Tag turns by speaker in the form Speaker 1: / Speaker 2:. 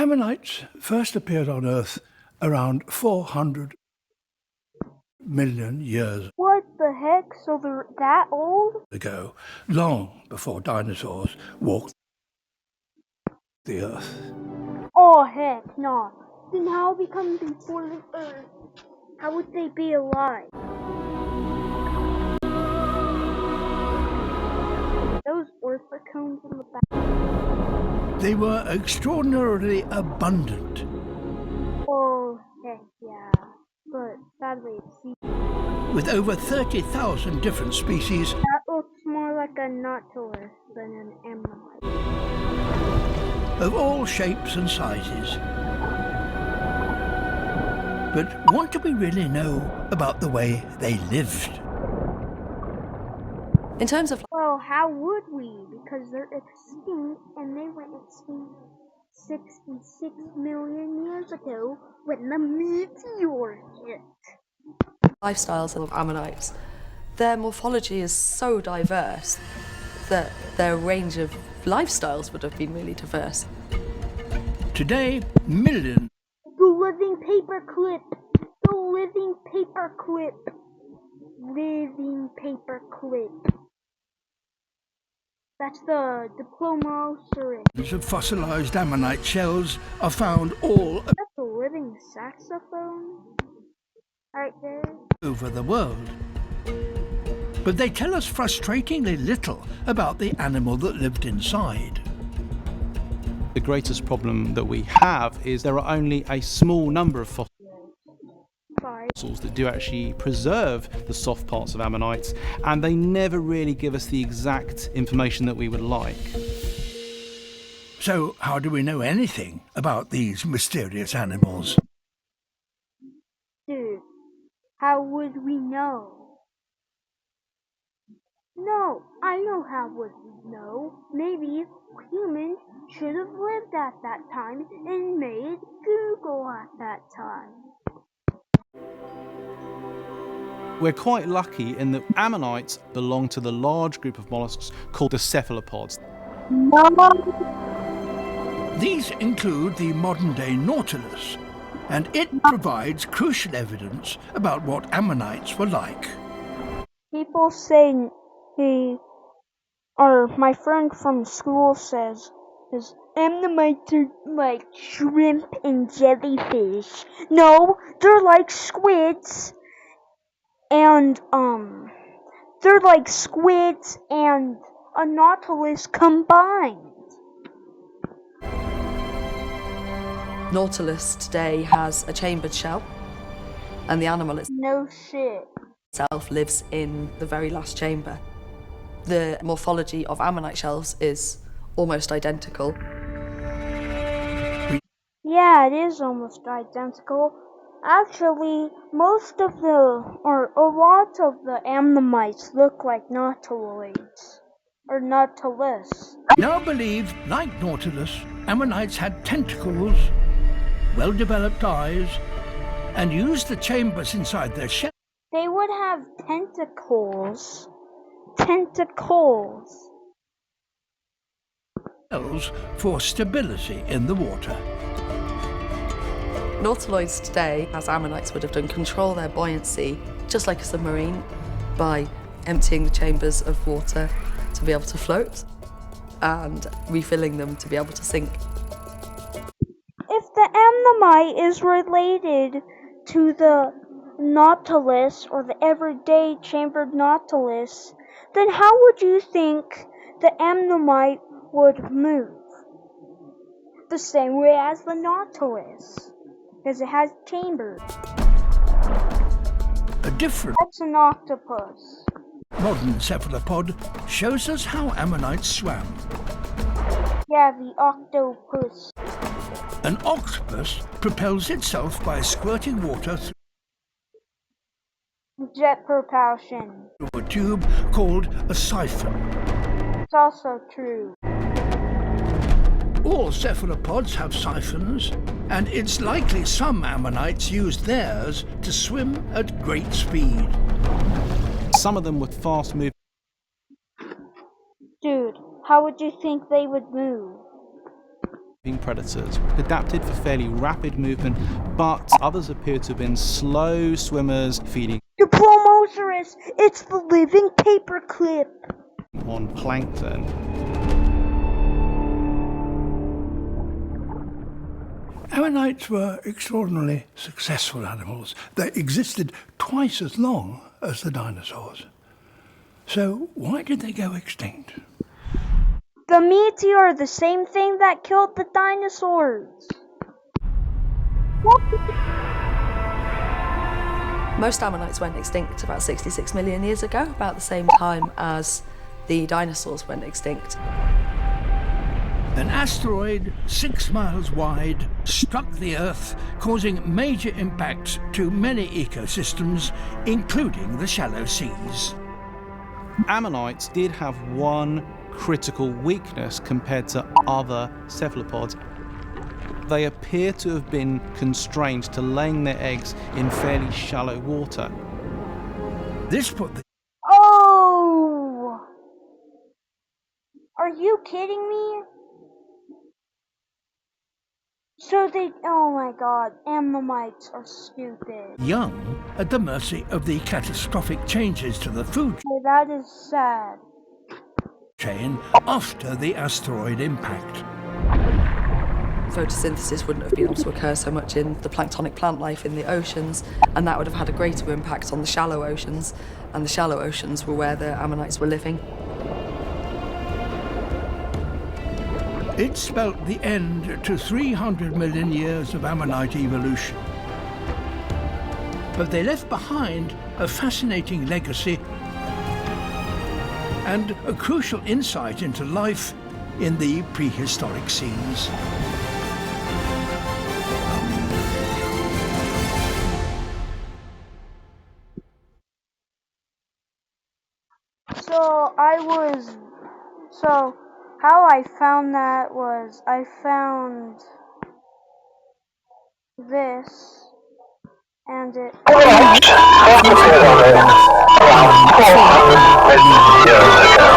Speaker 1: Ammonites first appeared on Earth around 400 million years
Speaker 2: What the heck? So they're that old?
Speaker 1: ago, long before dinosaurs walked the Earth.
Speaker 2: Oh heck, no. Then how become before the Earth? How would they be alive? Those orthocones in the back.
Speaker 1: They were extraordinarily abundant.
Speaker 2: Oh heck yeah. But sadly it's
Speaker 1: With over 30,000 different species,
Speaker 2: that looks more like a nautilus than an ammonite.
Speaker 1: of all shapes and sizes. But what do we really know about the way they lived?
Speaker 3: In terms of
Speaker 2: Well, how would we? Because they're extinct and they went extinct 66 million years ago when the meteor hit.
Speaker 3: lifestyles of ammonites, their morphology is so diverse that their range of lifestyles would have been really diverse.
Speaker 1: Today, millions
Speaker 2: The living paperclip! The living paperclip! Living paperclip. That's the Diplomoceras.
Speaker 1: of fossilized ammonite shells are found all
Speaker 2: That's a living saxophone? Right there.
Speaker 1: over the world. But they tell us frustratingly little about the animal that lived inside.
Speaker 4: The greatest problem that we have is there are only a small number of fossils that do actually preserve the soft parts of ammonites, and they never really give us the exact information that we would like.
Speaker 1: So how do we know anything about these mysterious animals?
Speaker 2: Dude, how would we know? No, I know how would we know. Maybe humans should have lived at that time and made Google at that time.
Speaker 4: We're quite lucky in that ammonites belong to the large group of mollusks called the cephalopods.
Speaker 1: These include the modern-day nautilus, and it provides crucial evidence about what ammonites were like.
Speaker 2: People say or my friend from school says, ammonites are like shrimp and jellyfish. No, they're like squids. And, they're like squids and a nautilus combined.
Speaker 3: Nautilus today has a chambered shell, and the animal
Speaker 2: No shit.
Speaker 3: itself lives in the very last chamber. The morphology of ammonite shells is almost identical.
Speaker 2: Yeah, it is almost identical. Actually, most of or a lot of the ammonites look like nautiloids. Or nautilus.
Speaker 1: Now believed, like nautilus, ammonites had tentacles, well-developed eyes, and used the chambers inside their shells
Speaker 2: They would have tentacles. Tentacles.
Speaker 1: for stability in the water.
Speaker 3: Nautiloids today, as ammonites would have done, control their buoyancy, just like a submarine, by emptying the chambers of water to be able to float and refilling them to be able to sink.
Speaker 2: If the ammonite is related to the nautilus or the everyday chambered nautilus, then how would you think the ammonite would move? The same way as the nautilus, because it has chambers.
Speaker 1: A different
Speaker 2: That's an octopus.
Speaker 1: modern cephalopod shows us how ammonites swam.
Speaker 2: Yeah, the octopus.
Speaker 1: An octopus propels itself by squirting water
Speaker 2: Jet propulsion.
Speaker 1: through a tube called a siphon.
Speaker 2: It's also true.
Speaker 1: All cephalopods have siphons, and it's likely some ammonites used theirs to swim at great speed.
Speaker 4: Some of them were fast moving.
Speaker 2: Dude, how would you think they would move?
Speaker 4: predators, adapted for fairly rapid movement, but others appear to have been slow swimmers feeding
Speaker 2: Diplomosaurus, it's the living paperclip.
Speaker 4: on plankton.
Speaker 1: Ammonites were extraordinarily successful animals. They existed twice as long as the dinosaurs. So why did they go extinct?
Speaker 2: The meteor, the same thing that killed the dinosaurs.
Speaker 3: Most ammonites went extinct about 66 million years ago, about the same time as the dinosaurs went extinct.
Speaker 1: An asteroid 6 miles wide struck the Earth, causing major impacts to many ecosystems, including the shallow seas.
Speaker 4: Ammonites did have one critical weakness compared to other cephalopods. They appear to have been constrained to laying their eggs in fairly shallow water.
Speaker 1: This put the
Speaker 2: Oh! Are you kidding me? So oh my god, ammonites are stupid.
Speaker 1: young at the mercy of the catastrophic changes to the food
Speaker 2: Okay, that is sad.
Speaker 1: chain after the asteroid impact.
Speaker 3: Photosynthesis wouldn't have been able to occur so much in the planktonic plant life in the oceans, and that would have had a greater impact on the shallow oceans, and the shallow oceans were where the ammonites were living.
Speaker 1: It spelt the end to 300 million years of ammonite evolution. But they left behind a fascinating legacy and a crucial insight into life in the prehistoric seas.
Speaker 2: So how I found that was I found this and it
Speaker 1: 400 million years ago.